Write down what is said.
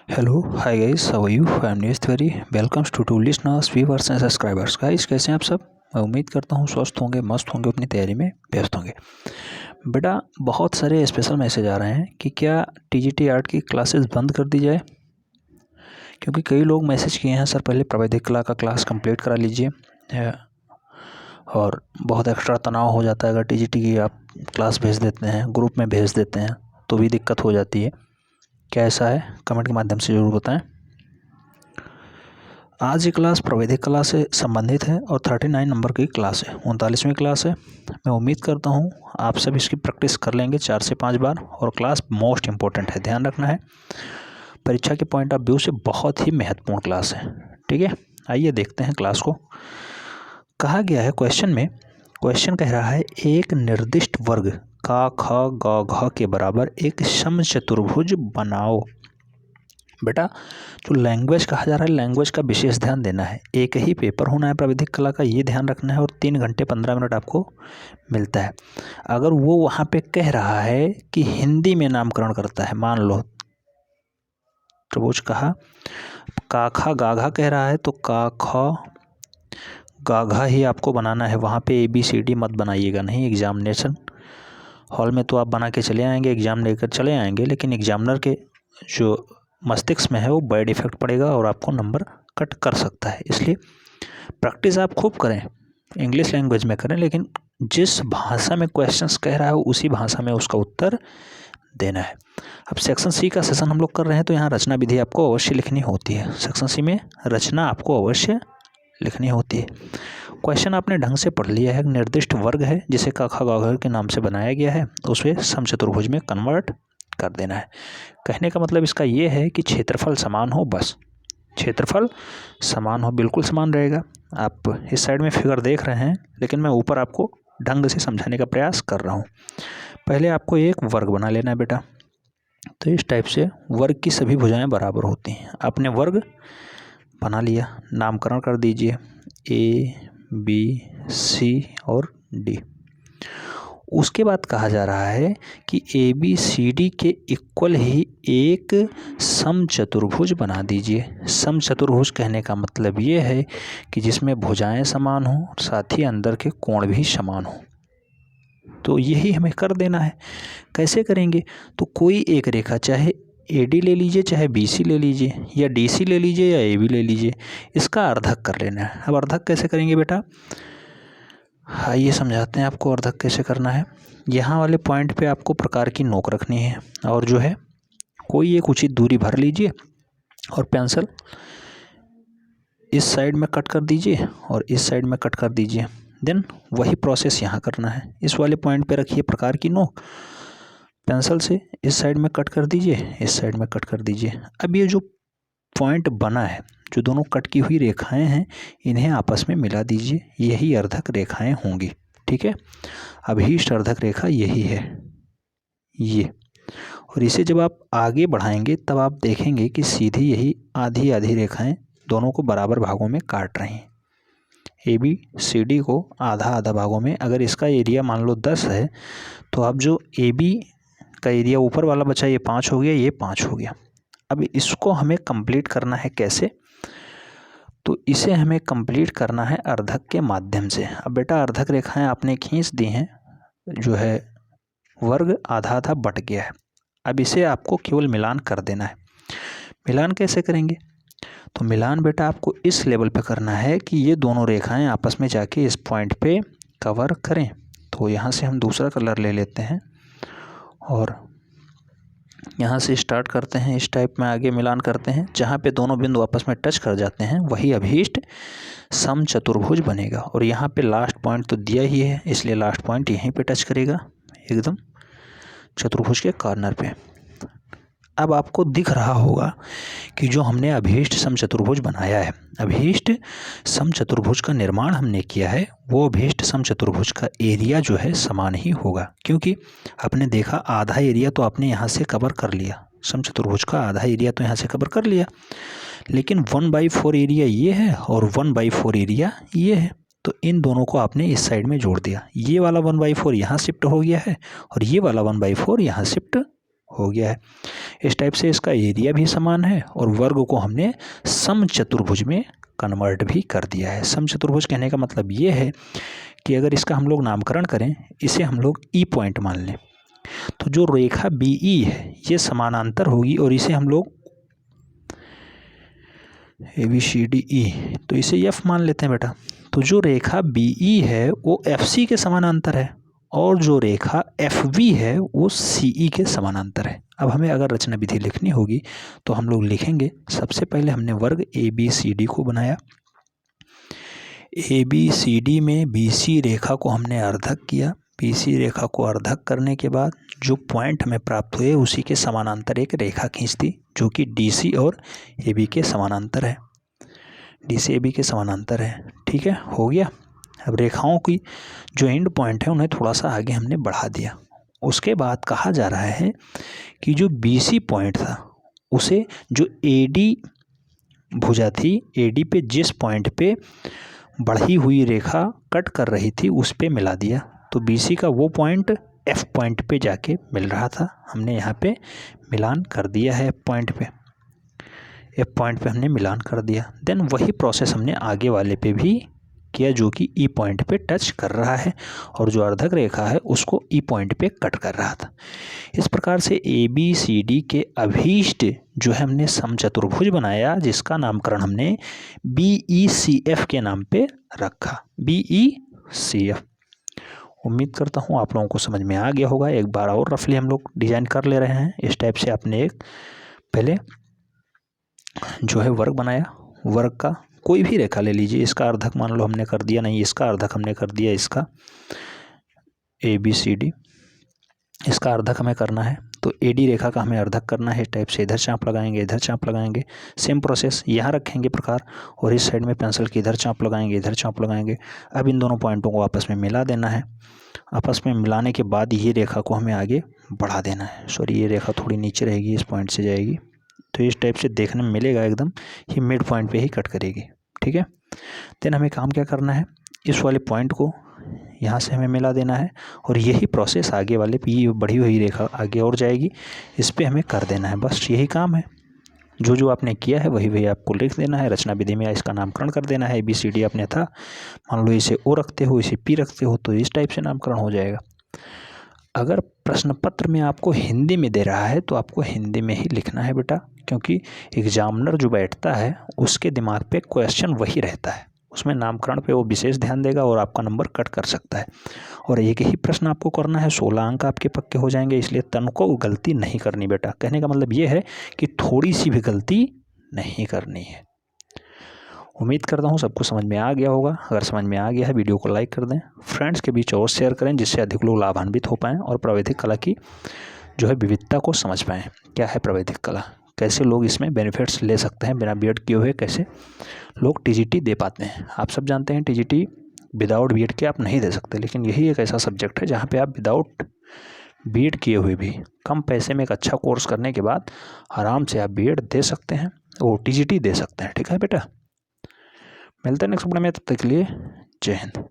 Hello hi guys, how are you? I am Neeraj Tiwari. Welcomes to listeners, viewers and subscribers. Guys, कैसे हैं आप सब? मैं उम्मीद करता हूँ स्वस्थ होंगे, मस्त होंगे, अपनी तैयारी में व्यस्त होंगे। बेटा, बहुत सारे स्पेशल मैसेज आ रहे हैं कि क्या टीजीटी आर्ट की क्लासेस बंद कर दी जाए, क्योंकि कई लोग मैसेज किए हैं, सर पहले प्रावैधिक कला का क्लास कंप्लीट करा लीजिए और बहुत एक्स्ट्रा तनाव हो जाता है अगर टीजीटी की आप क्लास भेज देते हैं, ग्रुप में भेज देते हैं तो भी दिक्कत हो जाती है। क्या ऐसा है? कमेंट के माध्यम से ज़रूर बताएं। आज ये क्लास प्रावैधिक कला से संबंधित है और 39 नंबर की क्लास है, 39वीं क्लास है। मैं उम्मीद करता हूँ आप सब इसकी प्रैक्टिस कर लेंगे 4 से 5 बार। और क्लास मोस्ट इम्पोर्टेंट है, ध्यान रखना है, परीक्षा के पॉइंट ऑफ व्यू से बहुत ही महत्वपूर्ण क्लास है। ठीक है, आइए देखते हैं क्लास को। कहा गया है क्वेश्चन कह रहा है एक निर्दिष्ट वर्ग का ख ग घ के बराबर एक समचतुर्भुज बनाओ। बेटा, जो लैंग्वेज कहा जा रहा है, लैंग्वेज का विशेष ध्यान देना है। एक ही पेपर होना है प्राविधिक कला का, ये ध्यान रखना है। और 3 घंटे 15 मिनट आपको मिलता है। अगर वो वहाँ पे कह रहा है कि हिंदी में नामकरण करता है, मान लो त्रिभुज कहा, काखा गाघा कह रहा है, तो का ख गाघा ही आपको बनाना है। वहाँ पे ABCD मत बनाइएगा, नहीं। एग्जामिनेशन हॉल में तो आप बना के चले आएंगे, एग्जाम लेकर चले आएंगे, लेकिन एग्जामिनर के जो मस्तिष्क में है वो बैड इफेक्ट पड़ेगा और आपको नंबर कट कर सकता है। इसलिए प्रैक्टिस आप खूब करें, इंग्लिश लैंग्वेज में करें, लेकिन जिस भाषा में क्वेश्चंस कह रहा है उसी भाषा में उसका उत्तर देना है। अब सेक्शन सी का सेशन हम लोग कर रहे हैं, तो यहाँ रचना विधि आपको अवश्य लिखनी होती है। सेक्शन सी में रचना आपको अवश्य लिखनी होती है। क्वेश्चन आपने ढंग से पढ़ लिया है। निर्दिष्ट वर्ग है जिसे काखा गाघा के नाम से बनाया गया है, उसे समचतुर्भुज में कन्वर्ट कर देना है। कहने का मतलब इसका ये है कि क्षेत्रफल समान हो, बस क्षेत्रफल समान हो, बिल्कुल समान रहेगा। आप इस साइड में फिगर देख रहे हैं, लेकिन मैं ऊपर आपको ढंग से समझाने का प्रयास कर रहा हूँ। पहले आपको एक वर्ग बना लेना है बेटा। तो इस टाइप से वर्ग की सभी भुजाएं बराबर होती हैं। आपने वर्ग बना लिया, नामकरण कर दीजिए ABC और D। उसके बाद कहा जा रहा है कि ABCD के इक्वल ही एक समचतुर्भुज बना दीजिए। समचतुर्भुज कहने का मतलब ये है कि जिसमें भुजाएं समान हों, साथ ही अंदर के कोण भी समान हो। तो यही हमें कर देना है। कैसे करेंगे? तो कोई एक रेखा, चाहे AD ले लीजिए, चाहे BC ले लीजिए, या DC ले लीजिए, या AB ले लीजिए, इसका अर्धक कर लेना है। अब अर्धक कैसे करेंगे बेटा? हाँ, ये समझाते हैं आपको अर्धक कैसे करना है। यहाँ वाले पॉइंट पे आपको प्रकार की नोक रखनी है, और जो है कोई एक उचित दूरी भर लीजिए और पेंसिल इस साइड में कट कर दीजिए और इस साइड में कट कर दीजिए। देन वही प्रोसेस यहाँ करना है। इस वाले पॉइंट पे रखिए प्रकार की नोक, पेंसिल से इस साइड में कट कर दीजिए, इस साइड में कट कर दीजिए। अब ये जो पॉइंट बना है, जो दोनों कट की हुई रेखाएं हैं, इन्हें आपस में मिला दीजिए, यही अर्धक रेखाएं होंगी। ठीक है, अभीष्ट अर्धक रेखा यही है, ये। और इसे जब आप आगे बढ़ाएंगे तब आप देखेंगे कि सीधी यही आधी आधी रेखाएं दोनों को बराबर भागों में काट रही हैं। ABCD को आधा आधा भागों में, अगर इसका एरिया मान लो 10 है, तो अब जो AB का एरिया ऊपर वाला बचा, ये 5 हो गया, ये 5 हो गया। अब इसको हमें कंप्लीट करना है कैसे? तो इसे हमें कंप्लीट करना है अर्धक के माध्यम से। अब बेटा, अर्धक रेखाएं आपने खींच दी हैं, जो है वर्ग आधा आधा बट गया है। अब इसे आपको केवल मिलान कर देना है। मिलान कैसे करेंगे? तो मिलान बेटा आपको इस लेवल पे करना है कि ये दोनों रेखाएं आपस में जाके इस पॉइंट पे कवर करें। तो यहाँ से हम दूसरा कलर ले लेते हैं और यहाँ से स्टार्ट करते हैं, इस टाइप में आगे मिलान करते हैं। जहाँ पे दोनों बिंदु आपस में टच कर जाते हैं वही अभीष्ट समचतुर्भुज बनेगा। और यहाँ पे लास्ट पॉइंट तो दिया ही है, इसलिए लास्ट पॉइंट यहीं पे टच करेगा, एकदम चतुर्भुज के कॉर्नर पे। अब आपको दिख रहा होगा कि जो हमने अभीष्ट समचतुर्भुज बनाया है, अभीष्ट समचतुर्भुज का निर्माण हमने किया है, वो अभीष्ट समचतुर्भुज का एरिया जो है समान ही होगा। क्योंकि आपने देखा आधा एरिया तो आपने यहाँ से कवर कर लिया, समचतुर्भुज का आधा एरिया तो यहाँ से कवर कर लिया, लेकिन 1/4 एरिया ये है और 1/4 एरिया ये है। तो इन दोनों को आपने इस साइड में जोड़ दिया। ये वाला 1/4 यहाँ शिफ्ट हो गया है और ये वाला 1/4 यहाँ शिफ्ट हो गया है। इस टाइप से इसका एरिया भी समान है और वर्ग को हमने समचतुर्भुज में कन्वर्ट भी कर दिया है। समचतुर्भुज कहने का मतलब ये है कि अगर इसका हम लोग नामकरण करें, इसे हम लोग ई पॉइंट मान लें, तो जो रेखा बी ई है ये समानांतर होगी और इसे हम लोग A B C D E, तो इसे एफ मान लेते हैं बेटा। तो जो रेखा बी ई है वो एफ सी के समानांतर है और जो रेखा एफ बी है वो सी ई के समानांतर है। अब हमें अगर रचना विधि लिखनी होगी तो हम लोग लिखेंगे, सबसे पहले हमने वर्ग ए बी सी डी को बनाया। ए बी सी डी में बी सी रेखा को हमने अर्धक किया। बी सी रेखा को अर्धक करने के बाद जो पॉइंट हमें प्राप्त हुए उसी के समानांतर एक रेखा खींच दी जो कि डी सी और ए बी के समानांतर है। डी सी ए बी के समानांतर है, ठीक है, हो गया। अब रेखाओं की जो एंड पॉइंट है उन्हें थोड़ा सा आगे हमने बढ़ा दिया। उसके बाद कहा जा रहा है कि जो बी सी पॉइंट था उसे जो ए डी भुजा थी, ए डी पे जिस पॉइंट पे बढ़ी हुई रेखा कट कर रही थी उस पे मिला दिया। तो बी सी का वो पॉइंट एफ पॉइंट पे जाके मिल रहा था, हमने यहाँ पे मिलान कर दिया है। एफ पॉइंट पे हमने मिलान कर दिया। देन वही प्रोसेस हमने आगे वाले पे भी किया जो कि ई पॉइंट पे टच कर रहा है और जो अर्धक रेखा है उसको ई पॉइंट पे कट कर रहा था। इस प्रकार से ए बी सी डी के अभीष्ट जो है हमने समचतुर्भुज बनाया जिसका नामकरण हमने बी ई सी एफ के नाम पे रखा, बी ई सी एफ। उम्मीद करता हूँ आप लोगों को समझ में आ गया होगा। एक बार और रफली हम लोग डिजाइन कर ले रहे हैं। इस टाइप से आपने एक पहले जो है वर्ग बनाया, वर्ग का कोई भी रेखा ले लीजिए, इसका अर्धक मान लो हमने कर दिया, नहीं इसका अर्धक हमने कर दिया, इसका ए बी सी डी, इसका अर्धक हमें करना है तो ए डी रेखा का हमें अर्धक करना है। इस टाइप से इधर चाप लगाएंगे, इधर चाप लगाएंगे, सेम प्रोसेस यहाँ रखेंगे प्रकार और इस साइड में पेंसिल की इधर चाप लगाएंगे, इधर चाप लगाएंगे। अब इन दोनों पॉइंटों को आपस में मिला देना है। आपस में मिलाने के बाद ये रेखा को हमें आगे बढ़ा देना है। सॉरी, ये रेखा थोड़ी नीचे रहेगी, इस पॉइंट से जाएगी तो इस टाइप से देखने में मिलेगा एकदम ये मिड पॉइंट पे ही कट करेगी, ठीक है। देन हमें काम क्या करना है, इस वाले पॉइंट को यहाँ से हमें मिला देना है और यही प्रोसेस आगे वाले पे, ये बढ़ी हुई रेखा आगे और जाएगी, इस पे हमें कर देना है। बस यही काम है, जो जो आपने किया है वही वही आपको लिख देना है। रचना विधि में इसका नामकरण कर देना है। ए बी सी डी आपने था, मान लो इसे ओ रखते हो, इसे पी रखते हो तो इस टाइप से नामकरण हो जाएगा। अगर प्रश्न पत्र में आपको हिंदी में दे रहा है तो आपको हिंदी में ही लिखना है बेटा, क्योंकि एग्जामिनर जो बैठता है उसके दिमाग पे क्वेश्चन वही रहता है, उसमें नामकरण पे वो विशेष ध्यान देगा और आपका नंबर कट कर सकता है। और एक ही प्रश्न आपको करना है, 16 अंक आपके पक्के हो जाएंगे, इसलिए तनको गलती नहीं करनी बेटा। कहने का मतलब ये है कि थोड़ी सी भी गलती नहीं करनी है। उम्मीद करता हूँ सबको समझ में आ गया होगा। अगर समझ में आ गया है वीडियो को लाइक कर दें, फ्रेंड्स के बीच और शेयर करें जिससे अधिक लोग लाभान्वित हो पाएँ और प्रावैधिक कला की जो है विविधता को समझ पाएँ। क्या है प्रावैधिक कला, कैसे लोग इसमें बेनिफिट्स ले सकते हैं, बिना बीएड किए हुए कैसे लोग टीजीटी दे पाते हैं। आप सब जानते हैं टीजीटी विदाउट बीएड के आप नहीं दे सकते, लेकिन यही एक ऐसा सब्जेक्ट है जहाँ पे आप विदाउट बीएड किए हुए भी कम पैसे में एक अच्छा कोर्स करने के बाद आराम से आप बीएड दे सकते हैं, वो टीजीटी दे सकते हैं। ठीक है बेटा, मिलते हैं नेक्स्ट वीडियो में, तब तक के लिए जय हिंद।